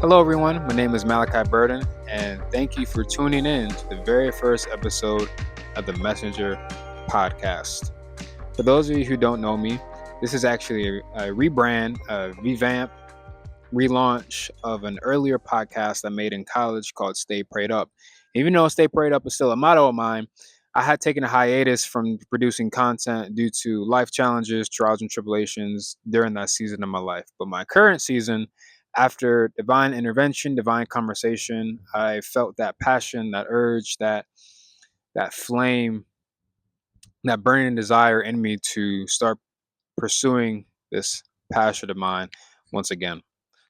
Hello, everyone. My name is Malachi Burden, and thank you for tuning in to the very first episode of the Messenger podcast. For those of you who don't know me, this is actually a rebrand, a revamp, relaunch of an earlier podcast I made in college called Stay Prayed Up. Even though Stay Prayed Up is still a motto of mine, I had taken a hiatus from producing content due to life challenges, trials, and tribulations during that season of my life. But my current season, after divine intervention, divine conversation, I felt that passion, that urge, that flame, that burning desire in me to start pursuing this passion of mine once again.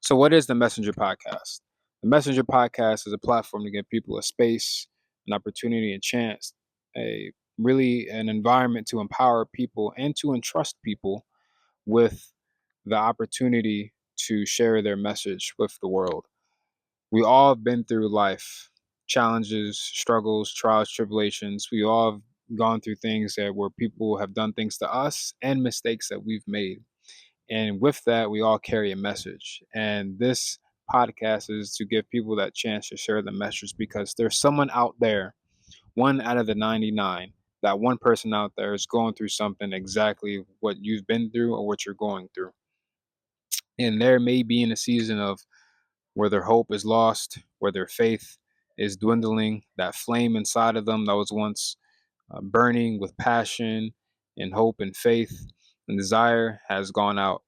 So, what is the Messenger Podcast? The Messenger Podcast is a platform to give people a space, an opportunity, a chance, a really an environment to empower people and to entrust people with the opportunity to share their message with the world. We all have been through life, challenges, struggles, trials, tribulations. We all have gone through things that where people have done things to us and mistakes that we've made. And with that, we all carry a message. And this podcast is to give people that chance to share the message because there's someone out there, one out of the 99, that one person out there is going through something exactly what you've been through or what you're going through. And there may be in a season of where their hope is lost, where their faith is dwindling, that flame inside of them that was once burning with passion and hope and faith and desire has gone out.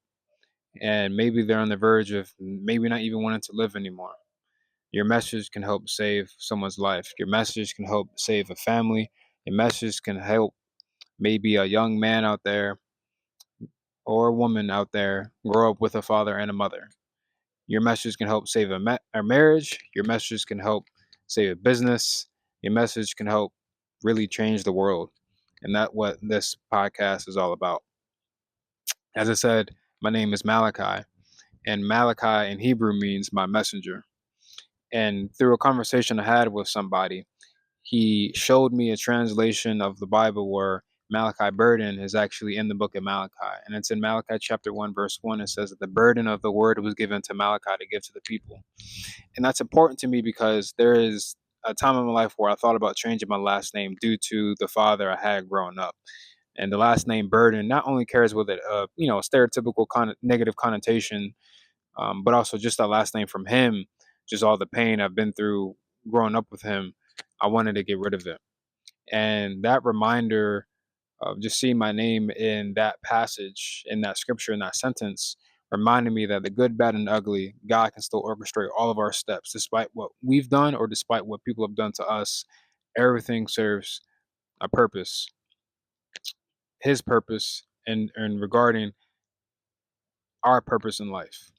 And maybe they're on the verge of maybe not even wanting to live anymore. Your message can help save someone's life. Your message can help save a family. Your message can help maybe a young man out there or a woman out there grow up with a father and a mother. Your message can help save a marriage. Your message can help save a business. Your message can help really change the world. And that's what this podcast is all about. As I said, my name is Malachi, and Malachi in Hebrew means my messenger. And through a conversation I had with somebody, he showed me a translation of the Bible where Malachi burden is actually in the book of Malachi. And it's in Malachi chapter 1, verse 1. It says that the burden of the word was given to Malachi to give to the people. And that's important to me because there is a time in my life where I thought about changing my last name due to the father I had growing up. And the last name burden not only carries with it a stereotypical negative connotation, but also just that last name from him, just all the pain I've been through growing up with him. I wanted to get rid of it. And that reminder of just seeing my name in that passage, in that scripture, in that sentence, reminded me that the good, bad, and ugly, God can still orchestrate all of our steps, despite what we've done or despite what people have done to us. Everything serves a purpose, His purpose, and regarding our purpose in life.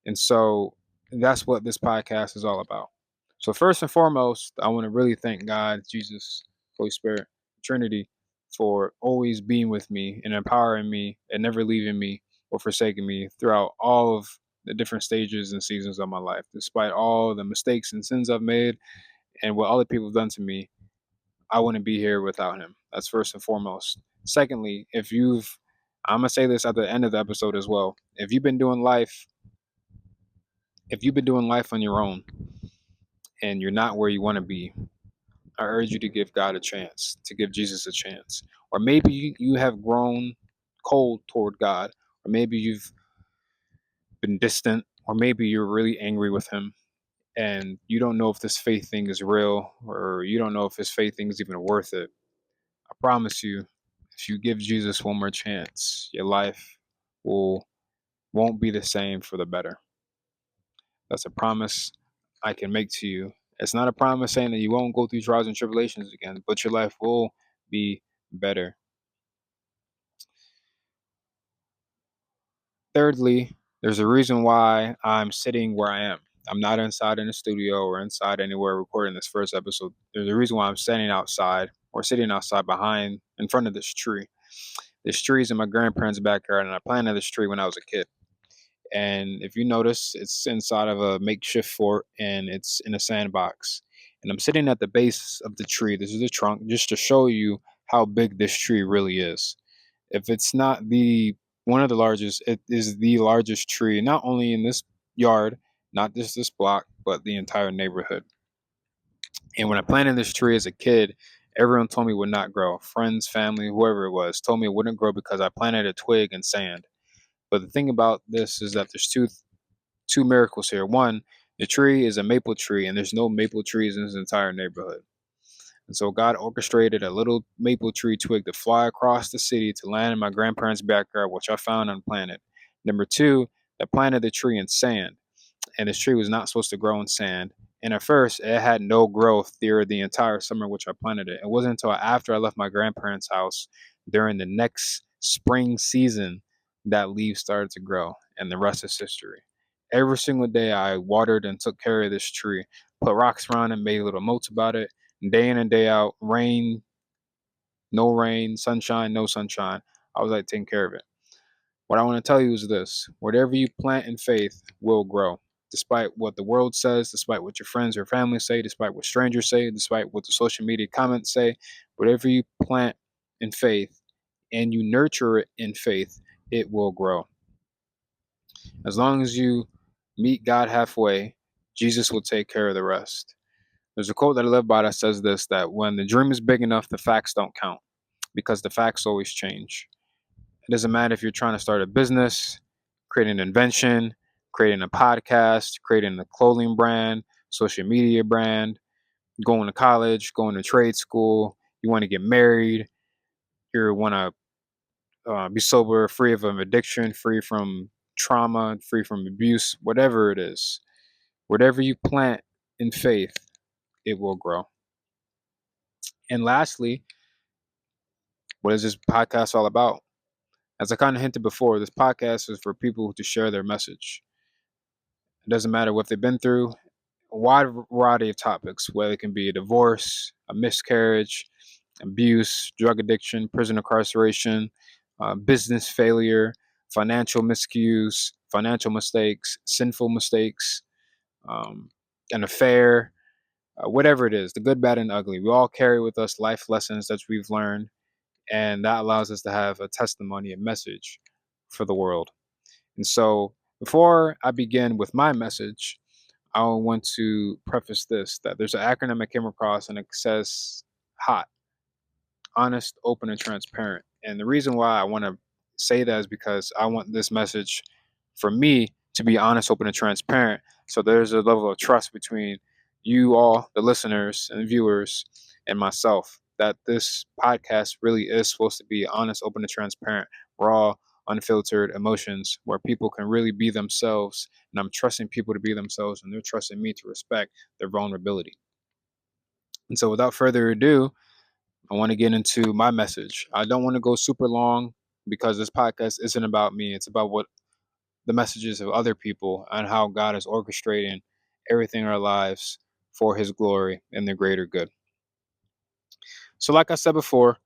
And so that's what this podcast is all about. So, first and foremost, I want to really thank God, Jesus, Holy Spirit, Trinity, for always being with me and empowering me and never leaving me or forsaking me throughout all of the different stages and seasons of my life. Despite all the mistakes and sins I've made and what other people have done to me, I wouldn't be here without Him. That's first and foremost. Secondly, I'm going to say this at the end of the episode as well. If you've been doing life on your own and you're not where you want to be, I urge you to give God a chance, to give Jesus a chance. Or maybe you have grown cold toward God, or maybe you've been distant, or maybe you're really angry with Him and you don't know if this faith thing is real, or you don't know if this faith thing is even worth it. I promise you, if you give Jesus one more chance, your life won't be the same for the better. That's a promise I can make to you. It's not a promise saying that you won't go through trials and tribulations again, but your life will be better. Thirdly, there's a reason why I'm sitting where I am. I'm not inside in a studio or inside anywhere recording this first episode. There's a reason why I'm standing outside or sitting outside in front of this tree. This tree is in my grandparents' backyard, and I planted this tree when I was a kid. And if you notice, it's inside of a makeshift fort and it's in a sandbox. And I'm sitting at the base of the tree. This is the trunk, just to show you how big this tree really is. If it's not the one of the largest, it is the largest tree, not only in this yard, not just this block, but the entire neighborhood. And when I planted this tree as a kid, everyone told me it would not grow. Friends, family, whoever it was, told me it wouldn't grow because I planted a twig in sand. But the thing about this is that there's two miracles here. One, the tree is a maple tree, and there's no maple trees in this entire neighborhood. And so God orchestrated a little maple tree twig to fly across the city to land in my grandparents' backyard, which I found unplanted. Number two, I planted the tree in sand, and this tree was not supposed to grow in sand. And at first, it had no growth through the entire summer which I planted it. It wasn't until after I left my grandparents' house during the next spring season that leaves started to grow, and the rest is history. Every single day, I watered and took care of this tree, put rocks around it, made little moats about it, day in and day out, rain, no rain, sunshine, no sunshine. I was like taking care of it. What I want to tell you is this: whatever you plant in faith will grow. Despite what the world says, despite what your friends or family say, despite what strangers say, despite what the social media comments say, whatever you plant in faith and you nurture it in faith, it will grow. As long as you meet God halfway, Jesus will take care of the rest. There's a quote that I live by that says this, that when the dream is big enough, the facts don't count because the facts always change. It doesn't matter if you're trying to start a business, create an invention, creating a podcast, creating a clothing brand, social media brand, going to college, going to trade school, you want to get married, you want to be sober, free of an addiction, free from trauma, free from abuse, whatever it is. Whatever you plant in faith, it will grow. And lastly, what is this podcast all about? As I kind of hinted before, this podcast is for people to share their message. It doesn't matter what they've been through, a wide variety of topics, whether it can be a divorce, a miscarriage, abuse, drug addiction, prison incarceration, business failure, financial miscues, financial mistakes, sinful mistakes, an affair, whatever it is, the good, bad, and ugly. We all carry with us life lessons that we've learned, and that allows us to have a testimony, a message for the world. And so, before I begin with my message, I want to preface this, that there's an acronym I came across and it says HOT: honest, open, and transparent. And the reason why I want to say that is because I want this message for me to be honest, open, and transparent. So there's a level of trust between you all, the listeners and viewers, and myself, that this podcast really is supposed to be honest, open, and transparent, raw, unfiltered emotions where people can really be themselves. And I'm trusting people to be themselves, and they're trusting me to respect their vulnerability. And so without further ado, I want to get into my message. I don't want to go super long because this podcast isn't about me. It's about what the messages of other people and how God is orchestrating everything in our lives for his glory and the greater good. So like I said before,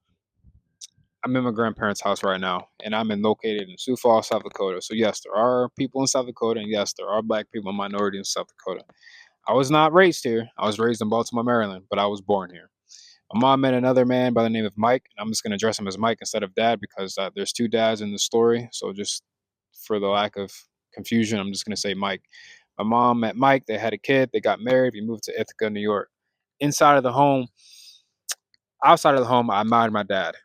I'm in my grandparents' house right now, and located in Sioux Falls, South Dakota. So yes, there are people in South Dakota, and yes, there are black people, minority in South Dakota. I was not raised here. I was raised in Baltimore, Maryland, but I was born here. My mom met another man by the name of Mike. I'm just going to address him as Mike instead of Dad because there's two dads in the story. So just for the lack of confusion, I'm just going to say Mike. My mom met Mike. They had a kid. They got married. We moved to Ithaca, New York. Inside of the home, outside of the home, I admired my dad.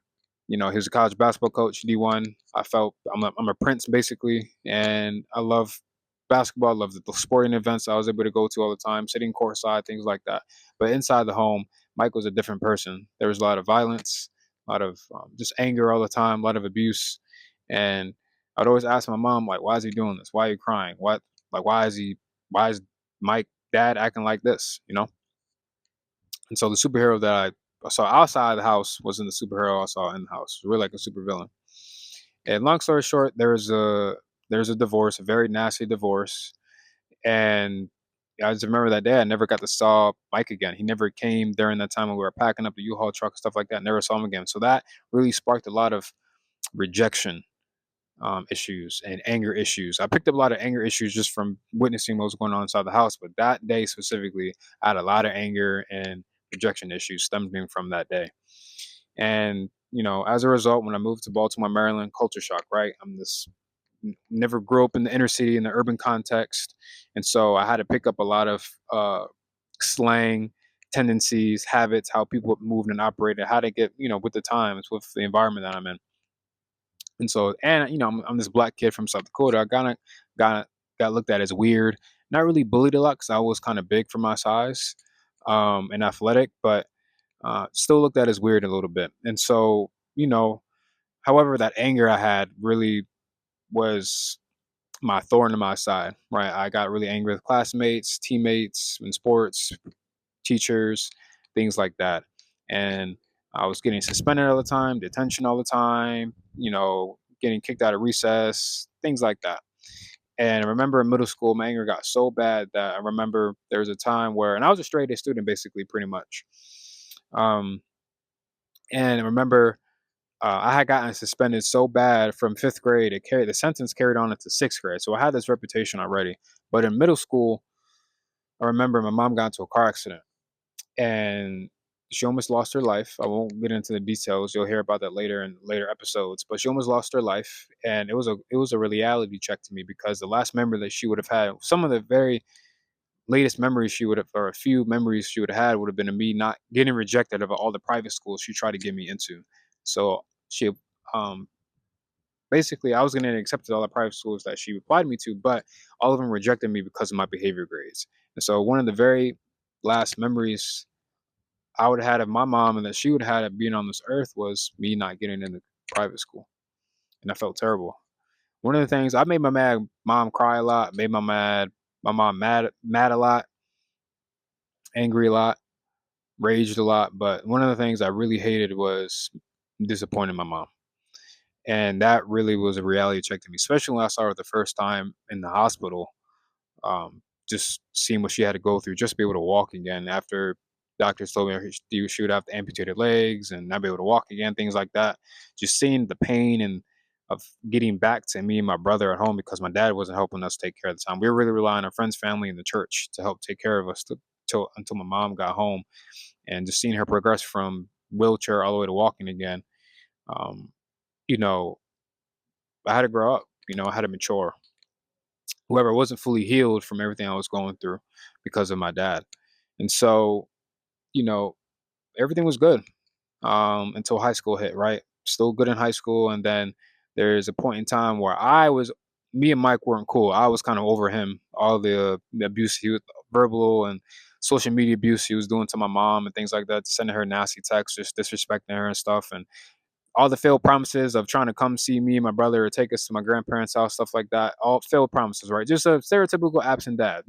You know, he was a college basketball coach, D1. I felt I'm a prince basically, and I love basketball. I love the sporting events I was able to go to all the time, sitting courtside, things like that. But inside the home, Mike was a different person. There was a lot of violence, a lot of just anger all the time, a lot of abuse, and I'd always ask my mom, like, why is he doing this? Why are you crying? What, like, why is Mike dad acting like this? You know? And so the superhero that I saw outside the house wasn't the superhero I saw in the house. Really like a supervillain. And long story short, there's a divorce, a very nasty divorce. And I just remember that day I never got to saw Mike again. He never came during that time when we were packing up the U-Haul truck and stuff like that. Never saw him again. So that really sparked a lot of rejection issues and anger issues. I picked up a lot of anger issues just from witnessing what was going on inside the house. But that day specifically, I had a lot of anger and rejection issues stemming from that day. And, you know, as a result, when I moved to Baltimore, Maryland, culture shock, right? I'm this never grew up in the inner city in the urban context, and so I had to pick up a lot of slang, tendencies, habits, how people moved and operated, how to get with the times, with the environment that I'm in. And so, and I'm this black kid from South Dakota. I got got looked at as weird. Not really bullied a lot because I was kind of big for my size, and athletic, but still looked at as weird a little bit. And so, however, that anger I had really was my thorn in my side. Right, I got really angry with classmates, teammates in sports, teachers, things like that. And I was getting suspended all the time, detention all the time, getting kicked out of recess, things like that. And I remember in middle school, my anger got so bad that I remember there was a time where, and I was a straight A student basically, pretty much. Um, and I remember I had gotten suspended so bad from fifth grade, the sentence carried on into sixth grade. So I had this reputation already. But in middle school, I remember my mom got into a car accident and she almost lost her life. I won't get into the details. You'll hear about that later in later episodes. But she almost lost her life, and it was a reality check to me because the last memory that she would have had, some of the very latest memories she would have, or a few memories she would have had, would have been of me not getting rejected of all the private schools she tried to get me into. So she, um, basically, I was getting accepted to all the private schools that she applied me to, but all of them rejected me because of my behavior grades. And so one of the very last memories I would have had of my mom and that she would have had of being on this earth was me not getting into private school. And I felt terrible. One of the things I made mom cry a lot, made my mom mad a lot, angry a lot, raged a lot. But one of the things I really hated was disappointing my mom. And that really was a reality check to me, especially when I saw her the first time in the hospital. Just seeing what she had to go through just to be able to walk again after doctors told me she would have to amputate her legs and not be able to walk again, things like that. Just seeing the pain and of getting back to me and my brother at home because my dad wasn't helping us take care of the time. We were really relying on our friends, family, and the church to help take care of us till until my mom got home, and just seeing her progress from wheelchair all the way to walking again. Um, you know, I had to grow up. I had to mature. Whoever wasn't fully healed from everything I was going through because of my dad. And so, you know, everything was good until high school hit, right? Still good in high school. And then there's a point in time where me and Mike weren't cool. I was kind of over him, all the abuse verbal and social media abuse he was doing to my mom and things like that, sending her nasty texts, just disrespecting her and stuff. And all the failed promises of trying to come see me and my brother or take us to my grandparents' house, stuff like that. All failed promises, right? Just a stereotypical absent dad,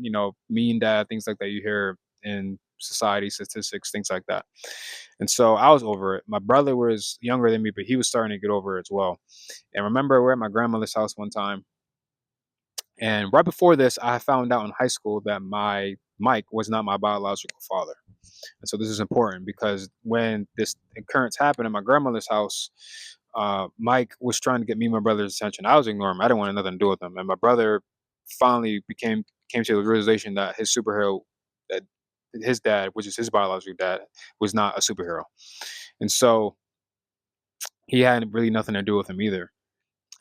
mean dad, things like that you hear in society, statistics, things like that. And so I was over it. My brother was younger than me, but he was starting to get over it as well. And remember, we're at my grandmother's house one time. And right before this, I found out in high school that my Mike was not my biological father. And so this is important because when this occurrence happened at my grandmother's house, Mike was trying to get me and my brother's attention. I was ignoring him. I didn't want nothing to do with him. And my brother finally came to the realization that his superhero, that his dad, which is his biological dad, was not a superhero. And so he had really nothing to do with him either.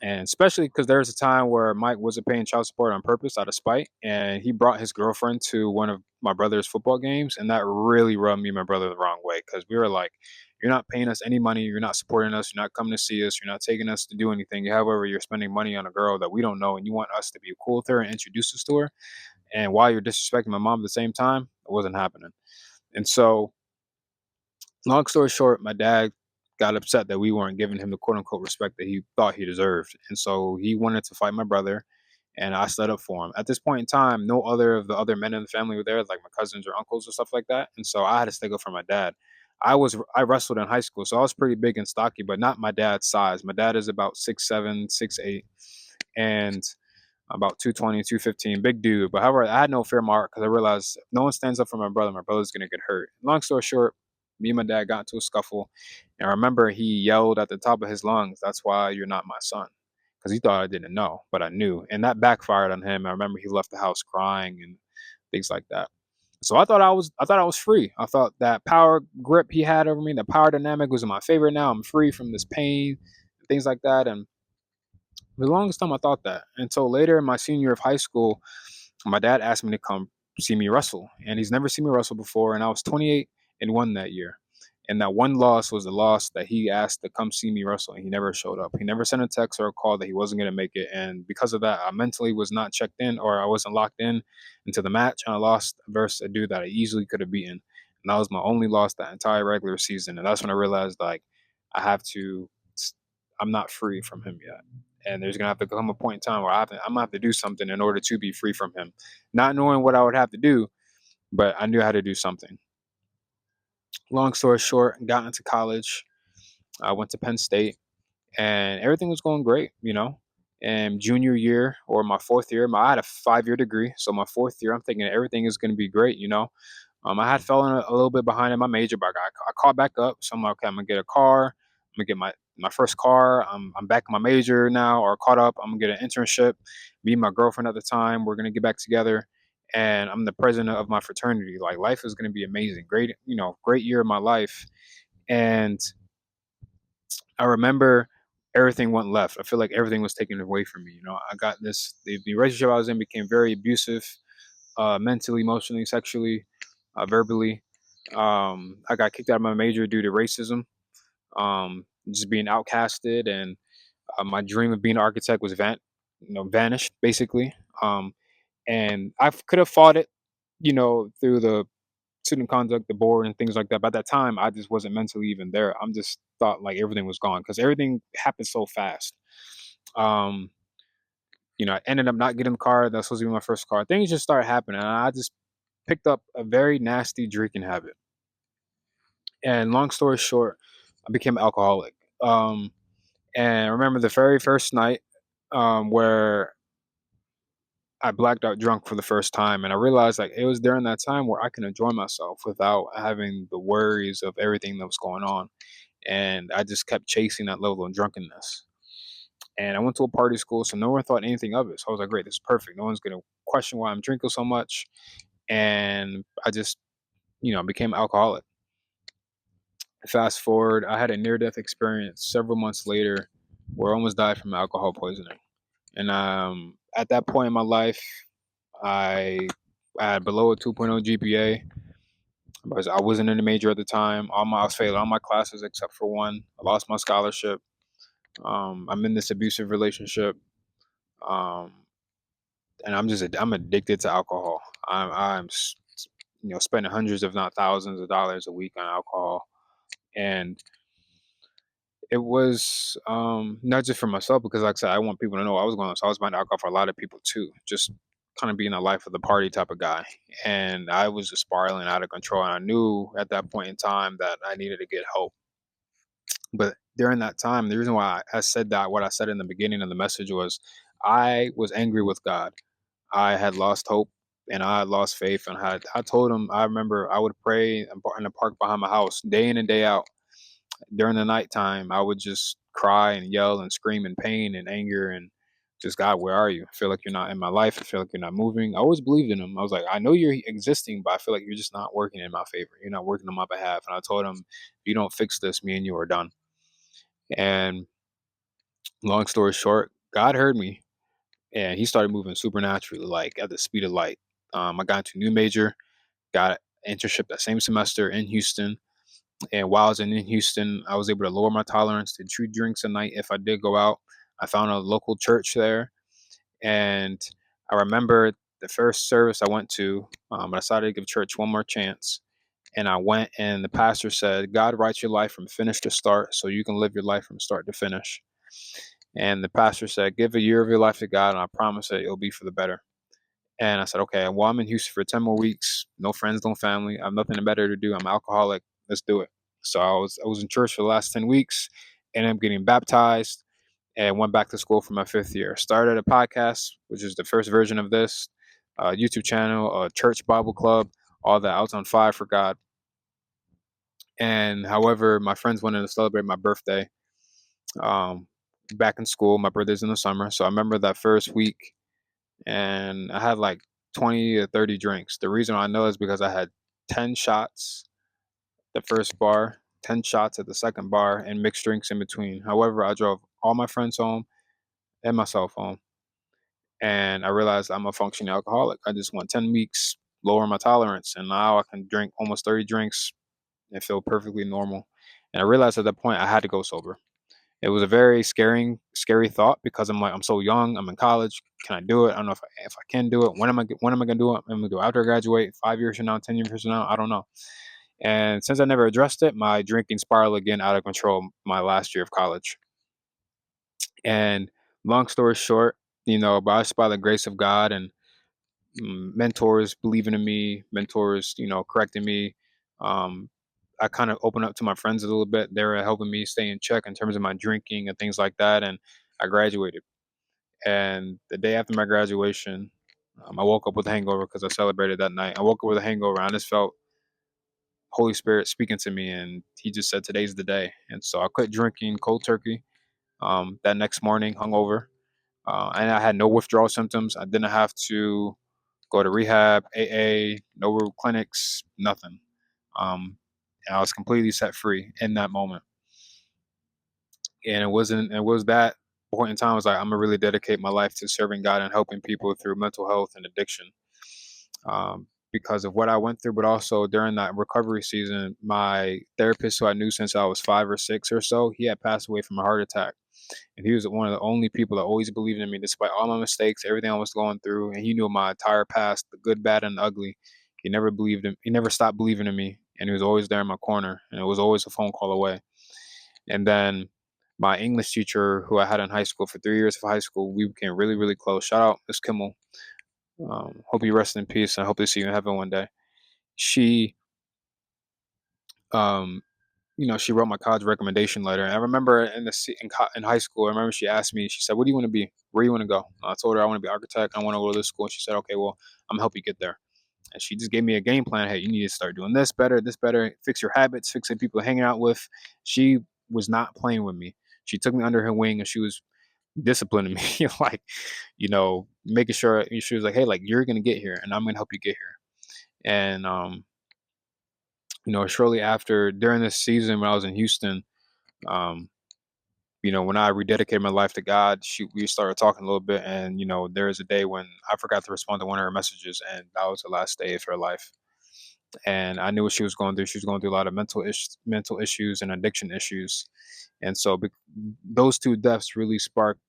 And especially because there was a time where Mike wasn't paying child support on purpose out of spite, and he brought his girlfriend to one of my brother's football games, and that really rubbed me and my brother the wrong way because we were like, "You're not paying us any money. You're not supporting us. You're not coming to see us. You're not taking us to do anything. However, you're spending money on a girl that we don't know, and you want us to be cool with her and introduce us to her. And while you're disrespecting my mom at the same time, it wasn't happening." And so long story short, my dad got upset that we weren't giving him the quote unquote respect that he thought he deserved. And so he wanted to fight my brother, and I stood up for him. At this point in time, no other of the other men in the family were there, like my cousins or uncles or stuff like that. And so I had to stick up for my dad. I wrestled in high school, so I was pretty big and stocky, but not my dad's size. My dad is about 6'7", 6'8", and about 220, 215, big dude. But however, I had no fear of my heart because I realized if no one stands up for my brother's gonna get hurt. Long story short, me and my dad got into a scuffle, and I remember he yelled at the top of his lungs, "That's why you're not my son," because he thought I didn't know, but I knew, and that backfired on him. I remember he left the house crying and things like that. So I thought I was free. I thought that power grip he had over me, the power dynamic was in my favor. Now I'm free from this pain, things like that, and For the longest time, I thought that until later in my senior year of high school, my dad asked me to come see me wrestle, and he's never seen me wrestle before. And I was 28-1 that year, and that one loss was the loss that he asked to come see me wrestle, and he never showed up. He never sent a text or a call that he wasn't going to make it, and because of that, I mentally was not checked in, or I wasn't locked in into the match, and I lost versus a dude that I easily could have beaten, and that was my only loss that entire regular season. And that's when I realized like I have to, I'm not free from him yet. And there's gonna have to come a point in time where I'm gonna have to do something in order to be free from him. Not knowing what I would have to do, but I knew how to do something. Long story short, got into college. I went to Penn State, and everything was going great, you know. And junior year or my fourth year, I had a 5-year degree, so my fourth year, I'm thinking everything is going to be great, you know. I had fallen a little bit behind in my major, but I caught back up. So I'm like, okay, I'm gonna get a car. I'm gonna get my first car. I'm back in my major now, or caught up. I'm gonna get an internship. Me and my girlfriend at the time, we're gonna get back together, and I'm the president of my fraternity. Like life is gonna be amazing, great, you know, great year of my life. And I remember everything went left. I feel like everything was taken away from me. You know, I got this. The relationship I was in became very abusive, mentally, emotionally, sexually, verbally. I got kicked out of my major due to racism, just being outcasted, and my dream of being an architect was vanished basically. Um, and I could have fought it, you know, through the student conduct, the board, and things like that. But at that time, I just wasn't mentally even there. I'm just thought like everything was gone because everything happened so fast. Um, you know, I ended up not getting the car that's supposed to be my first car. Things just started happening, and I just picked up a very nasty drinking habit. And long story short, I became an alcoholic. Um, and I remember the very first night where I blacked out drunk for the first time, and I realized like it was during that time where I can enjoy myself without having the worries of everything that was going on. And I just kept chasing that level of drunkenness. And I went to a party school, so no one thought anything of it. So I was like, great, this is perfect. No one's gonna question why I'm drinking so much. And I just, you know, became alcoholic. Fast forward, I had a near death experience several months later where I almost died from alcohol poisoning. And at that point in my life, I, I had below a 2.0 GPA because I wasn't in the major at the time. I was failing all my classes except for one. I lost my scholarship. I'm in this abusive relationship, um, and I'm addicted to alcohol. You know, spending hundreds, if not thousands, of dollars a week on alcohol, and it was not just for myself because, like I said, I want people to know what I was going on. So I was buying alcohol for a lot of people too, just kind of being a life of the party type of guy. And I was just spiraling out of control. And I knew at that point in time that I needed to get help. But during that time, the reason why I said that, what I said in the beginning of the message was I was angry with God. I had lost hope and I had lost faith. And I told him, I remember I would pray in the park behind my house day in and day out. During the nighttime, I would just cry and yell and scream in pain and anger and just, God, where are you? I feel like you're not in my life. I feel like you're not moving. I always believed in him. I was like, I know you're existing, but I feel like you're just not working in my favor. You're not working on my behalf. And I told him, if you don't fix this, me and you are done. And long story short, God heard me and he started moving supernaturally, like at the speed of light. I got into a new major, got an internship that same semester in Houston. And while I was in Houston, I was able to lower my tolerance to 2 drinks a night if I did go out. I found a local church there. And I remember the first service I went to, I decided to give church one more chance. And I went, and the pastor said, God writes your life from finish to start so you can live your life from start to finish. And the pastor said, give a year of your life to God, and I promise that it'll be for the better. And I said, okay, well, I'm in Houston for 10 more weeks. No friends, no family. I have nothing better to do. I'm alcoholic. Let's do it. So I was in church for the last 10 weeks, and I'm getting baptized and went back to school for my fifth year. Started a podcast, which is the first version of this, YouTube channel, a church Bible club, all that. I was on fire for God. And however, my friends wanted to celebrate my birthday um, back in school. My birthday's in the summer. So I remember that first week, and I had like 20 to 30 drinks. The reason I know is because I had 10 shots the first bar, 10 shots at the second bar, and mixed drinks in between. However, I drove all my friends home, and my cell phone. And I realized I'm a functioning alcoholic. I just want 10 weeks, lower my tolerance, and now I can drink almost 30 drinks and feel perfectly normal. And I realized at that point I had to go sober. It was a very scary thought because I'm like, I'm so young. I'm in college. Can I do it? I don't know if I can do it. When am I gonna do it? Am I gonna do it after I graduate? 5 years from now? 10 years from now? I don't know. And since I never addressed it, my drinking spiraled again out of control my last year of college. And long story short, by the grace of God and mentors believing in me, mentors, correcting me. Um, I kind of opened up to my friends a little bit. They were helping me stay in check in terms of my drinking and things like that. And I graduated. And the day after my graduation, I woke up with a hangover because I celebrated that night. I woke up with a hangover. And I just felt Holy Spirit speaking to me, and He just said, "Today's the day." And so I quit drinking cold turkey. That next morning, hungover, and I had no withdrawal symptoms. I didn't have to go to rehab, AA, no clinics, nothing. Um, and I was completely set free in that moment. And it was that point in time, I was like, I'm gonna really dedicate my life to serving God and helping people through mental health and addiction. Because of what I went through, but also during that recovery season, my therapist, who I knew since I was 5 or 6 or so, he had passed away from a heart attack. And he was one of the only people that always believed in me despite all my mistakes, everything I was going through. And he knew my entire past, the good, bad, and the ugly. He never stopped believing in me. And he was always there in my corner. And it was always a phone call away. And then my English teacher, who I had in high school for 3 years of high school, we became really, really close. Shout out Miss Kimmel. Hope you rest in peace. And I hope to see you in heaven one day. She, um, she wrote my college recommendation letter. And I remember in high school, I remember she asked me, she said, "What do you want to be? Where do you want to go?" I told her I want to be an architect. I want to go to this school. And she said, "Okay, well, I'm gonna help you get there." And she just gave me a game plan. Hey, you need to start doing this better, fix your habits, fix the people you're hanging out with. She was not playing with me. She took me under her wing and she was disciplining me, like, making sure she was like, "Hey, like you're gonna get here and I'm gonna help you get here." And shortly after during this season when I was in Houston, um, when I rededicated my life to God, we started talking a little bit, and there was a day when I forgot to respond to one of her messages, and that was the last day of her life. And I knew what she was going through. She was going through a lot of mental issues and addiction issues, and so those two deaths really sparked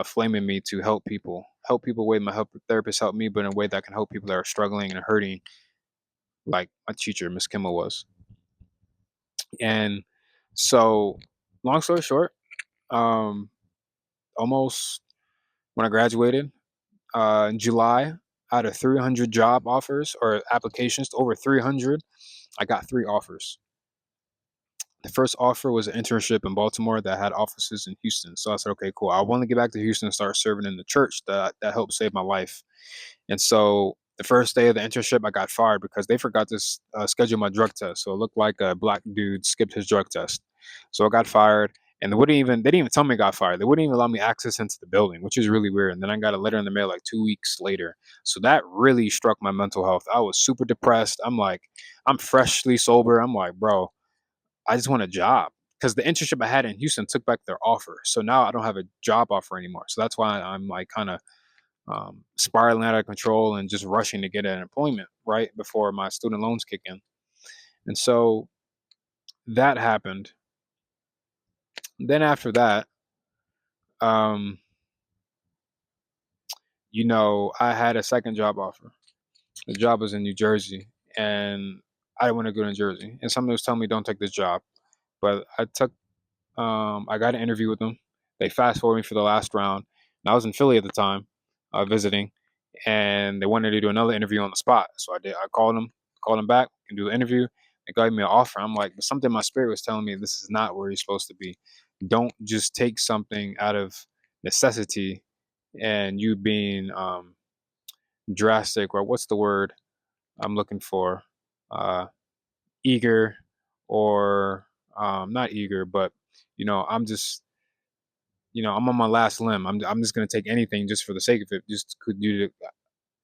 flame in me to help people way my help therapist helped me, but in a way that can help people that are struggling and hurting, like my teacher, Miss Kimmel, was. And so, long story short, um, almost when I graduated in July, out of 300 job offers or applications, to over 300, I got 3 offers. The first offer was an internship in Baltimore that had offices in Houston. So I said, okay, cool. I want to get back to Houston and start serving in the church that helped save my life. And so the first day of the internship, I got fired because they forgot to schedule my drug test. So it looked like a black dude skipped his drug test. So I got fired. And they didn't even tell me I got fired. They wouldn't even allow me access into the building, which is really weird. And then I got a letter in the mail like 2 weeks later. So that really struck my mental health. I was super depressed. I'm like, I'm freshly sober. I'm like, bro, I just want a job. Because the internship I had in Houston took back their offer. So now I don't have a job offer anymore. So that's why I'm like kind of spiraling out of control and just rushing to get an employment right before my student loans kick in. And so that happened. Then after that, um, I had a second job offer. The job was in New Jersey, and I didn't want to go to New Jersey. And somebody was telling me, "Don't take this job," but I took. I got an interview with them. They fast forwarded me for the last round. And I was in Philly at the time, visiting, and they wanted to do another interview on the spot. So I did. I called them back, and do the interview. They gave me an offer. I'm like, but something in my spirit was telling me this is not where you're supposed to be. Don't just take something out of necessity and you being drastic, or what's the word I'm looking for? Uh, Eager, or not eager, but I'm just I'm on my last limb. I'm just gonna take anything just for the sake of it, just could due to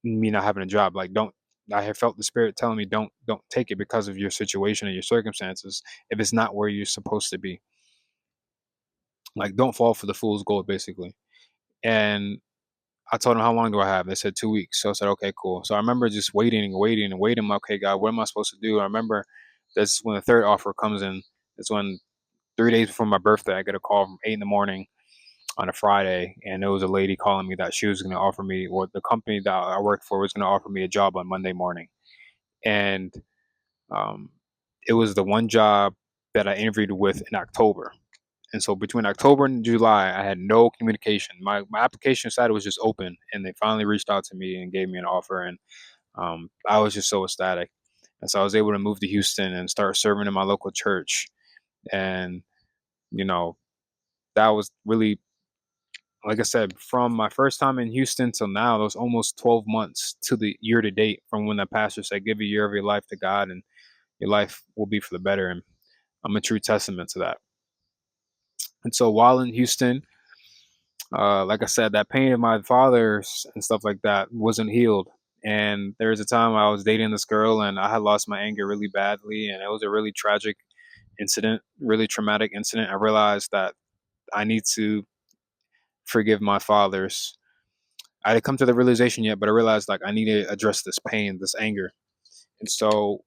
me not having a job. Like, don't. I have felt the spirit telling me don't take it because of your situation and your circumstances if it's not where you're supposed to be. Like, don't fall for the fool's gold, basically. And I told them, how long do I have? They said 2 weeks. So I said, okay, cool. So I remember just waiting and waiting and waiting. Okay, God, what am I supposed to do? I remember that's when the third offer comes in. It's when 3 days before my birthday, I get a call from 8 in the morning on a Friday, and it was a lady calling me that she was going to offer me, or the company that I worked for was going to offer me a job on Monday morning. And um, it was the one job that I interviewed with in October. And so between October and July, I had no communication. My application site was just open, and they finally reached out to me and gave me an offer. And I was just so ecstatic. And so I was able to move to Houston and start serving in my local church. And, you know, that was really, like I said, from my first time in Houston till now, those almost 12 months to the year to date from when the pastor said, give a year of your life to God and your life will be for the better. And I'm a true testament to that. And so while in Houston, like I said, that pain of my father's and stuff like that wasn't healed. And there was a time I was dating this girl and I had lost my anger really badly. And it was a really tragic incident, really traumatic incident. I realized that I need to forgive my fathers. I didn't come to the realization yet, but I realized like I need to address this pain, this anger. And so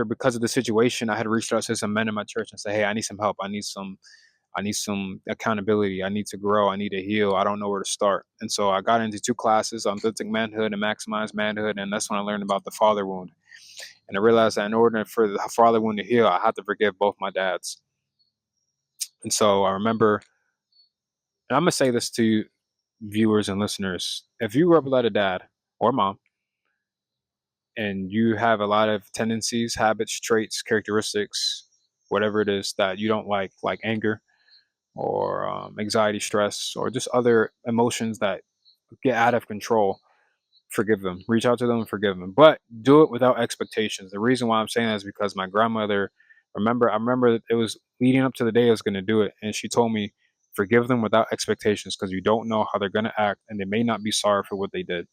because of the situation, I had reached out to some men in my church and say, hey, I need some help. I need some accountability. I need to grow. I need to heal. I don't know where to start. And so I got into 2 classes on authentic manhood and maximize manhood. And that's when I learned about the father wound. And I realized that in order for the father wound to heal, I had to forgive both my dads. And so I remember, and I'm going to say this to viewers and listeners. If you grew up without a dad or mom, and you have a lot of tendencies, habits, traits, characteristics, whatever it is that you don't like anger or anxiety, stress, or just other emotions that get out of control, forgive them. Reach out to them and forgive them. But do it without expectations. The reason why I'm saying that is because my grandmother, I remember it was leading up to the day I was going to do it. And she told me, forgive them without expectations because you don't know how they're going to act and they may not be sorry for what they did.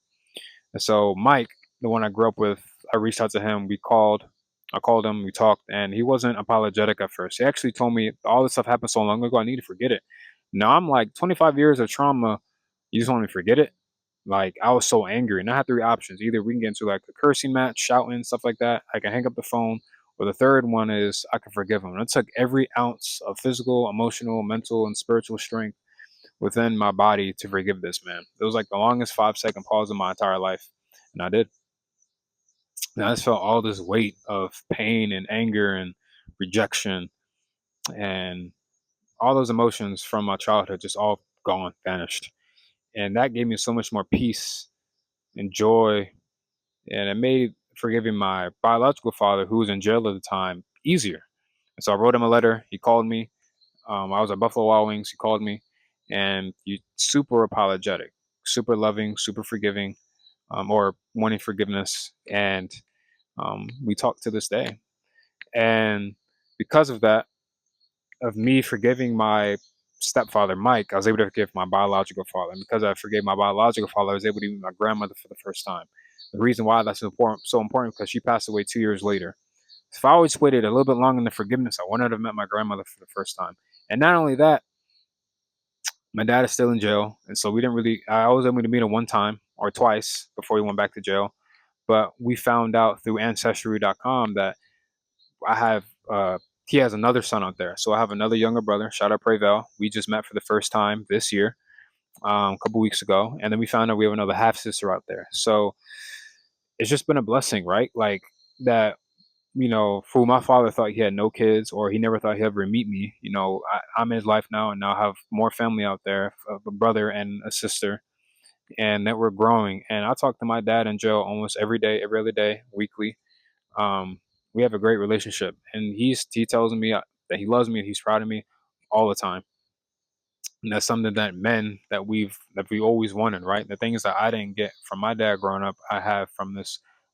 And so Mike, the one I grew up with, I reached out to him. I called him, we talked, and he wasn't apologetic at first. He actually told me all this stuff happened so long ago, I need to forget it. Now I'm like 25 years of trauma. You just want me to forget it? Like I was so angry, and I had three options. Either we can get into like a cursing match, shouting, stuff like that. I can hang up the phone, or the third one is I can forgive him. And it took every ounce of physical, emotional, mental, and spiritual strength within my body to forgive this man. It was like the longest 5-second pause in my entire life, and I did. And I just felt all this weight of pain and anger and rejection and all those emotions from my childhood just all gone, vanished. And that gave me so much more peace and joy. And it made forgiving my biological father, who was in jail at the time, easier. And so I wrote him a letter. He called me. I was at Buffalo Wild Wings. He called me, and he super apologetic, super loving, super forgiving, or wanting forgiveness. And we talk to this day. And because of that, of me forgiving my stepfather, Mike, I was able to forgive my biological father. And because I forgave my biological father, I was able to meet my grandmother for the first time. The reason why that's so important, because she passed away 2 years later. If I always waited a little bit longer in the forgiveness, I wouldn't have met my grandmother for the first time. And not only that, my dad is still in jail. And so I was able to meet him one time or twice before he went back to jail. But we found out through ancestry.com that I have he has another son out there. So I have another younger brother. Shout out Preval. We just met for the first time this year, a couple weeks ago, and then we found out we have another half sister out there. So it's just been a blessing, right? Like that. For my father thought he had no kids or he never thought he'd ever meet me. I'm in his life now and now have more family out there, a brother and a sister, and that we're growing. And I talk to my dad in jail almost every day, every other day, weekly. um, we have a great relationship, and he tells me that he loves me and he's proud of me all the time. And that's something that we always wanted, right? The things that I didn't get from my dad growing up, I have from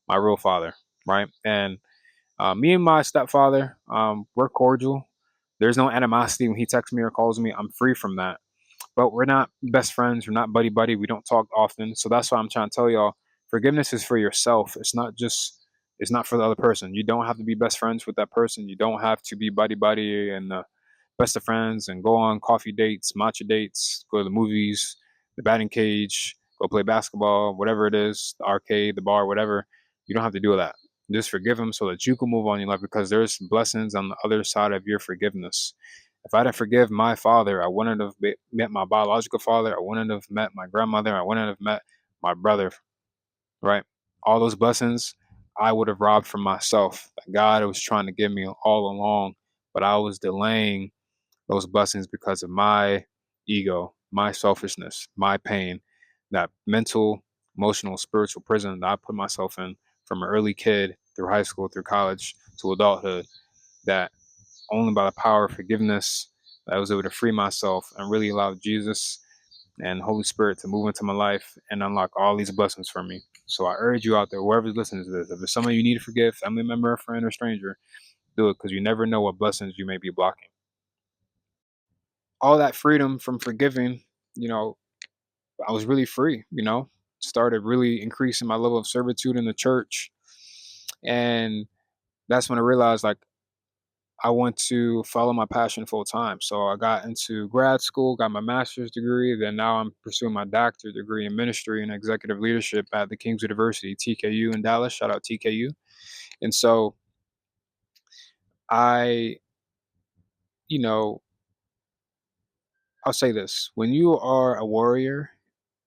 my real father, right? And me and my stepfather, we're cordial. There's no animosity when he texts me or calls me. I'm free from that. But we're not best friends. We're not buddy buddy. We don't talk often. So that's why I'm trying to tell y'all, forgiveness is for yourself. It's not for the other person. You don't have to be best friends with that person. You don't have to be buddy buddy and best of friends and go on coffee dates, matcha dates, go to the movies, the batting cage, go play basketball, whatever it is, the arcade, the bar, whatever. You don't have to do that. Just forgive them so that you can move on in your life, because there's blessings on the other side of your forgiveness. If I didn't forgive my father, I wouldn't have met my biological father. I wouldn't have met my grandmother. I wouldn't have met my brother, right? All those blessings I would have robbed from myself. God was trying to give me all along, but I was delaying those blessings because of my ego, my selfishness, my pain, that mental, emotional, spiritual prison that I put myself in from an early kid through high school, through college to adulthood, that only by the power of forgiveness I was able to free myself and really allow Jesus and Holy Spirit to move into my life and unlock all these blessings for me. So I urge you out there, whoever's listening to this, if it's someone you need to forgive, family member, friend, or stranger, do it, because you never know what blessings you may be blocking. All that freedom from forgiving, you know, I was really free, started really increasing my level of servitude in the church. And that's when I realized, like, I want to follow my passion full time. So I got into grad school, got my master's degree. Then now I'm pursuing my doctorate degree in ministry and executive leadership at the King's University, TKU in Dallas. Shout out TKU. And so I, you know, I'll say this: when you are a warrior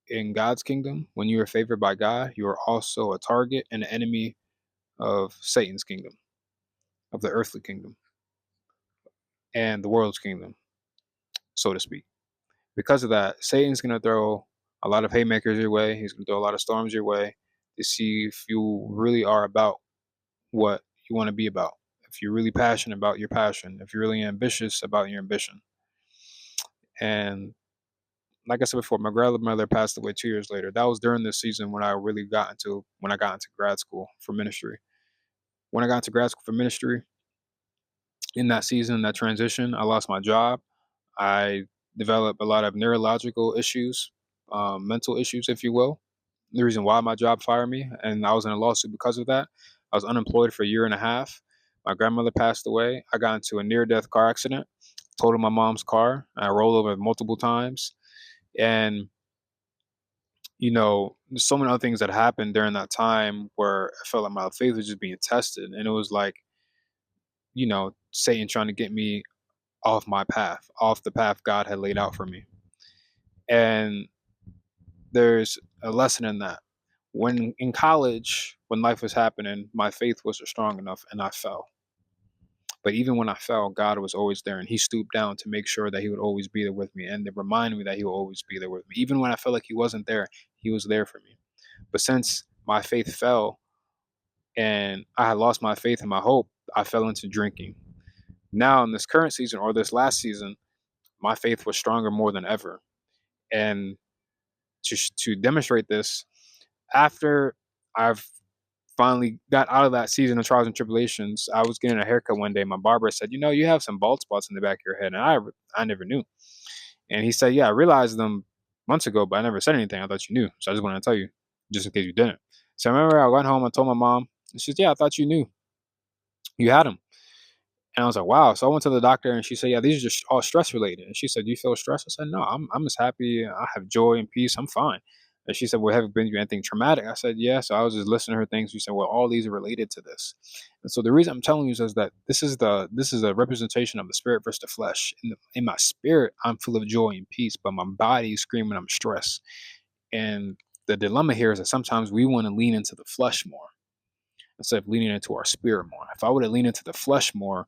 in God's kingdom, when you are favored by God, you are also a target and an enemy of Satan's kingdom, of the earthly kingdom, and the world's kingdom, so to speak. Because of that, Satan's going to throw a lot of haymakers your way. He's going to throw a lot of storms your way to see if you really are about what you want to be about. If you're really passionate about your passion, if you're really ambitious about your ambition. And like I said before, my grandmother passed away 2 years later. That was during this season when I really when I got into grad school for ministry. When I got into grad school for ministry, in that season, that transition, I lost my job. I developed a lot of neurological issues, mental issues, if you will. The reason why my job fired me, and I was in a lawsuit because of that. I was unemployed for a year and a half. My grandmother passed away. I got into a near-death car accident, totaled my mom's car. I rolled over multiple times, and there's so many other things that happened during that time where I felt like my faith was just being tested, and it was like, Satan trying to get me off my path, off the path God had laid out for me. And there's a lesson in that. When in college, when life was happening, my faith wasn't strong enough and I fell. But even when I fell, God was always there, and He stooped down to make sure that He would always be there with me and to remind me that He will always be there with me. Even when I felt like He wasn't there, He was there for me. But since my faith fell and I had lost my faith and my hope, I fell into drinking. Now, in this current season or this last season, my faith was stronger more than ever. And to demonstrate this, after I've finally got out of that season of trials and tribulations, I was getting a haircut one day. My barber said, "You have some bald spots in the back of your head," and I never knew. And he said, "Yeah, I realized them months ago, but I never said anything. I thought you knew, so I just wanted to tell you, just in case you didn't." So I remember I went home. I told my mom, and she said, "Yeah, I thought you knew. You had them." And I was like, wow. So I went to the doctor and she said, yeah, these are just all stress related. And she said, do you feel stressed? I said, no, I'm just happy. I have joy and peace. I'm fine. And she said, well, have you been through anything traumatic? I said, yeah. So I was just listening to her things. She said, well, all these are related to this. And so the reason I'm telling you is that this is a representation of the spirit versus the flesh. In my spirit, I'm full of joy and peace, but my body is screaming I'm stressed. And the dilemma here is that sometimes we want to lean into the flesh more instead of leaning into our spirit more. If I would have leaned into the flesh more,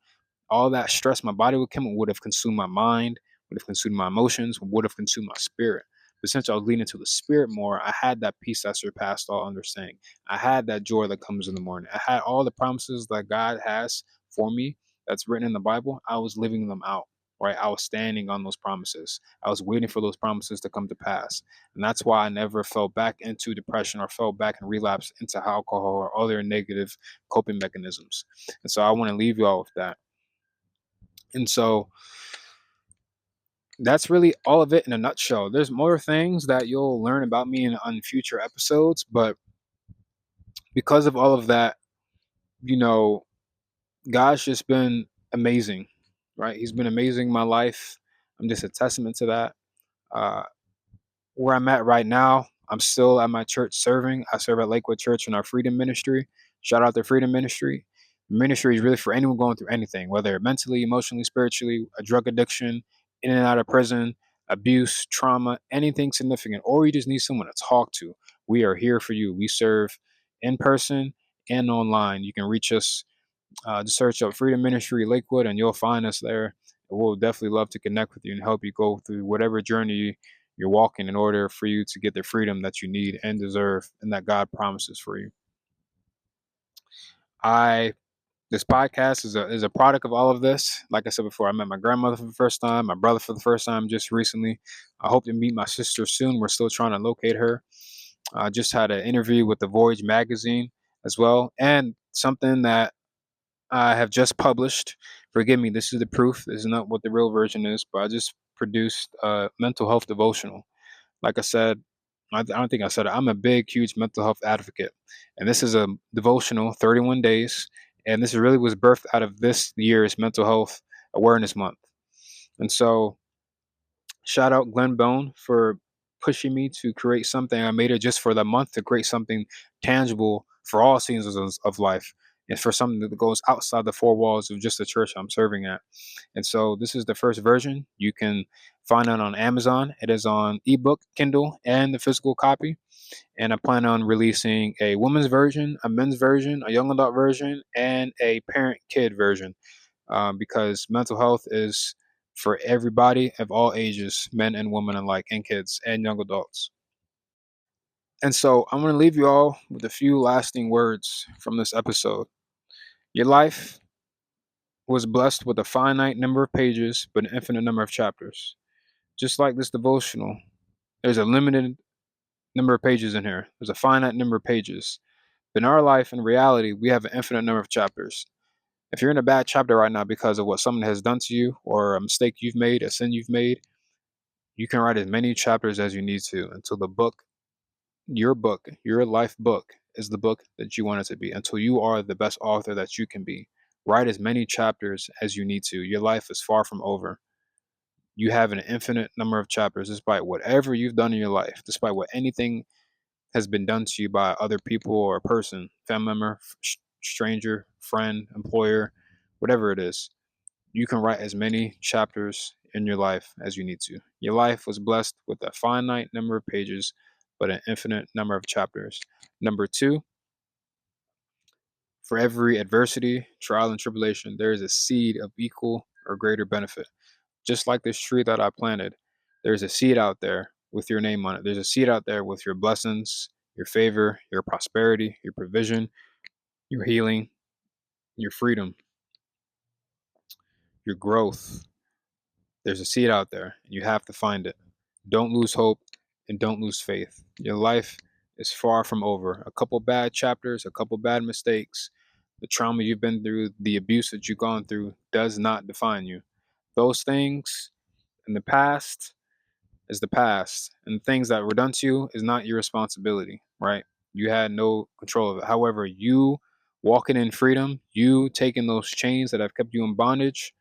all that stress my body would have consumed my mind, would have consumed my emotions, would have consumed my spirit. But since I was leaning to the spirit more, I had that peace that surpassed all understanding. I had that joy that comes in the morning. I had all the promises that God has for me that's written in the Bible. I was living them out, right? I was standing on those promises. I was waiting for those promises to come to pass. And that's why I never fell back into depression or fell back and relapsed into alcohol or other negative coping mechanisms. And so I want to leave you all with that. And so that's really all of it in a nutshell. There's more things that you'll learn about me on future episodes, but because of all of that, you know, God's just been amazing, right? He's been amazing in my life. I'm just a testament to that. Uh, Where I'm at right now, I'm still at my church serving. I serve at Lakewood Church in our Freedom Ministry. Shout out to Freedom Ministry. Ministry is really for anyone going through anything, whether mentally, emotionally, spiritually, a drug addiction, in and out of prison, abuse, trauma, anything significant, or you just need someone to talk to. We are here for you. We serve in person and online. You can reach us, just search up Freedom Ministry Lakewood, and you'll find us there. We'll definitely love to connect with you and help you go through whatever journey you're walking in order for you to get the freedom that you need and deserve and that God promises for you. I This podcast is a product of all of this. Like I said before, I met my grandmother for the first time, my brother for the first time just recently. I hope to meet my sister soon. We're still trying to locate her. I just had an interview with the Voyage magazine as well, and something that I have just published. Forgive me, this is the proof. This is not what the real version is, but I just produced a mental health devotional. Like I said, I don't think I said it. I'm a big, huge mental health advocate. And this is a devotional, 31 days. And this really was birthed out of this year's Mental Health Awareness Month. And so, shout out Glenn Bone for pushing me to create something. I made it just for the month to create something tangible for all seasons of life and for something that goes outside the four walls of just the church I'm serving at. And so this is the first version. You can find it on Amazon. It is on ebook, Kindle, and the physical copy. And I plan on releasing a women's version, a men's version, a young adult version, and a parent kid version, because mental health is for everybody of all ages, men and women alike, and kids and young adults. And so I'm going to leave you all with a few lasting words from this episode. Your life was blessed with a finite number of pages, but an infinite number of chapters. Just like this devotional, there's a limited number of pages in here. There's a finite number of pages. But in our life, in reality, we have an infinite number of chapters. If you're in a bad chapter right now because of what someone has done to you or a mistake you've made, a sin you've made, you can write as many chapters as you need to until book, your life book is the book that you want it to be, until you are the best author that you can be. Write as many chapters as you need to. Your life is far from over. You have an infinite number of chapters despite whatever you've done in your life, despite what anything has been done to you by other people or a person, family member, stranger, friend, employer, whatever it is. You can write as many chapters in your life as you need to. Your life was blessed with a finite number of pages, but an infinite number of chapters. Number two, for every adversity, trial, and tribulation, there is a seed of equal or greater benefit. Just like this tree that I planted, there's a seed out there with your name on it. There's a seed out there with your blessings, your favor, your prosperity, your provision, your healing, your freedom, your growth. There's a seed out there, and you have to find it. Don't lose hope and don't lose faith. Your life is far from over. A couple bad chapters, a couple bad mistakes, the trauma you've been through, the abuse that you've gone through does not define you. Those things in the past is the past, and things that were done to you is not your responsibility, right? You had no control of it. However, you walking in freedom, you taking those chains that have kept you in bondage,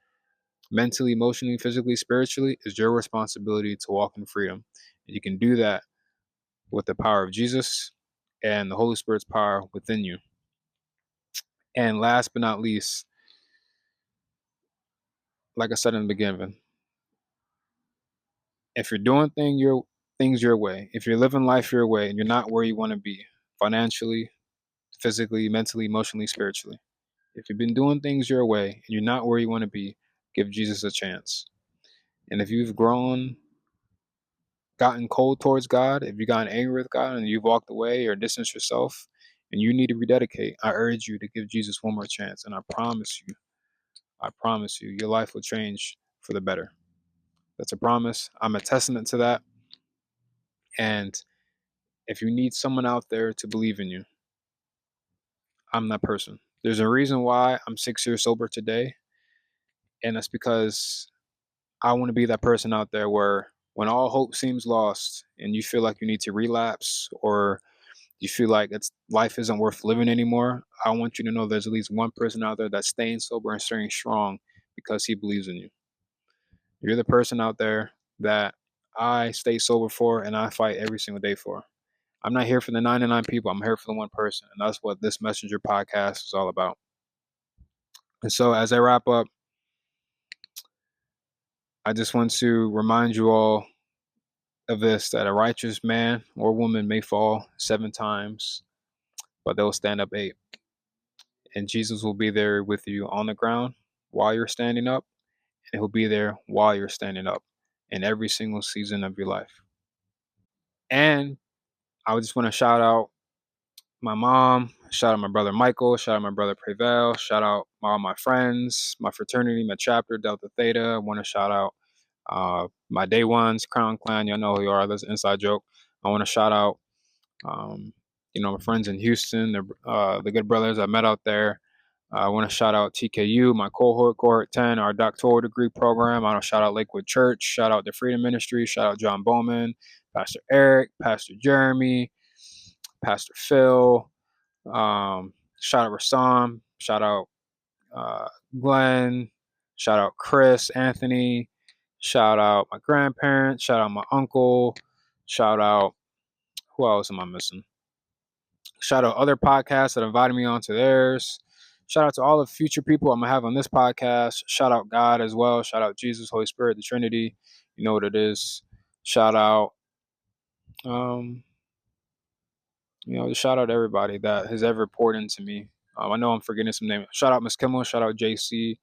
mentally, emotionally, physically, spiritually, is your responsibility to walk in freedom. And you can do that with the power of Jesus and the Holy Spirit's power within you. And last but not least, like I said in the beginning, if you're doing things your way, if you're living life your way and you're not where you want to be financially, physically, mentally, emotionally, spiritually, if you've been doing things your way and you're not where you want to be, give Jesus a chance. And if you've gotten cold towards God, if you've gotten angry with God and you've walked away or distanced yourself and you need to rededicate, I urge you to give Jesus one more chance. And I promise you, your life will change for the better. That's a promise. I'm a testament to that. And if you need someone out there to believe in you, I'm that person. There's a reason why I'm 6 years sober today. And that's because I want to be that person out there where when all hope seems lost and you feel like you need to relapse or you feel like life isn't worth living anymore, I want you to know there's at least one person out there that's staying sober and staying strong because he believes in you. You're the person out there that I stay sober for and I fight every single day for. I'm not here for the 99 people. I'm here for the one person. And that's what this Messenger podcast is all about. And so as I wrap up, I just want to remind you all of this, that a righteous man or woman may fall 7 times, but they'll stand up 8. And Jesus will be there with you on the ground while you're standing up, and he'll be there while you're standing up in every single season of your life. And I just want to shout out my mom, shout out my brother Michael, shout out my brother Prevail, shout out all my friends, my fraternity, my chapter, Delta Theta. I want to shout out my day ones, Crown Clan. Y'all know who you are. That's an inside joke. I want to shout out, my friends in Houston, the good brothers I met out there. I want to shout out TKU, my cohort 10, our doctoral degree program. I want to shout out Lakewood Church, shout out the Freedom Ministry, shout out John Bowman, Pastor Eric, Pastor Jeremy, Pastor Phil, shout out Rassam, shout out Glenn, shout out Chris, Anthony, shout out my grandparents, shout out my uncle, shout out, who else am I missing? Shout out other podcasts that invited me onto theirs. Shout out to all the future people I'm going to have on this podcast. Shout out God as well. Shout out Jesus, Holy Spirit, the Trinity. You know what it is. Shout out, just shout out everybody that has ever poured into me. I know I'm forgetting some names. Shout out Miss Kimmel. Shout out JC.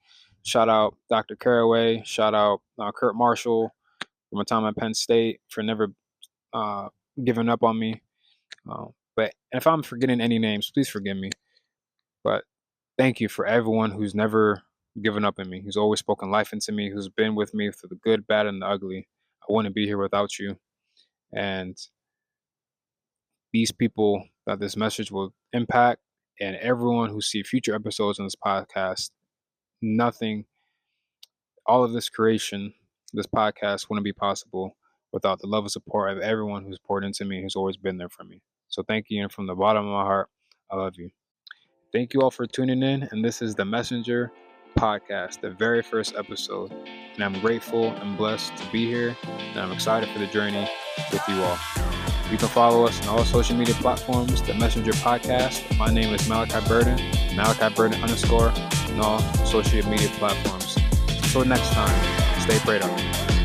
Shout out Dr. Caraway. Shout out Kurt Marshall from my time at Penn State for never giving up on me. But if I'm forgetting any names, please forgive me. But thank you for everyone who's never given up on me, who's always spoken life into me, who's been with me through the good, bad, and the ugly. I wouldn't be here without you. And these people that this message will impact, and everyone who see future episodes on this podcast, all of this creation, this podcast wouldn't be possible without the love and support of everyone who's poured into me, who's always been there for me. So thank you, and from the bottom of my heart, I love you. Thank you all for tuning in, and this is the Messenger podcast, the very first episode. And I'm grateful and blessed to be here, and I'm excited for the journey with you all. You can follow us on all social media platforms, the Messenger podcast. My name is Malachi Burden, Malachi Burden _ on all social media platforms. Until next time, stay prayed up.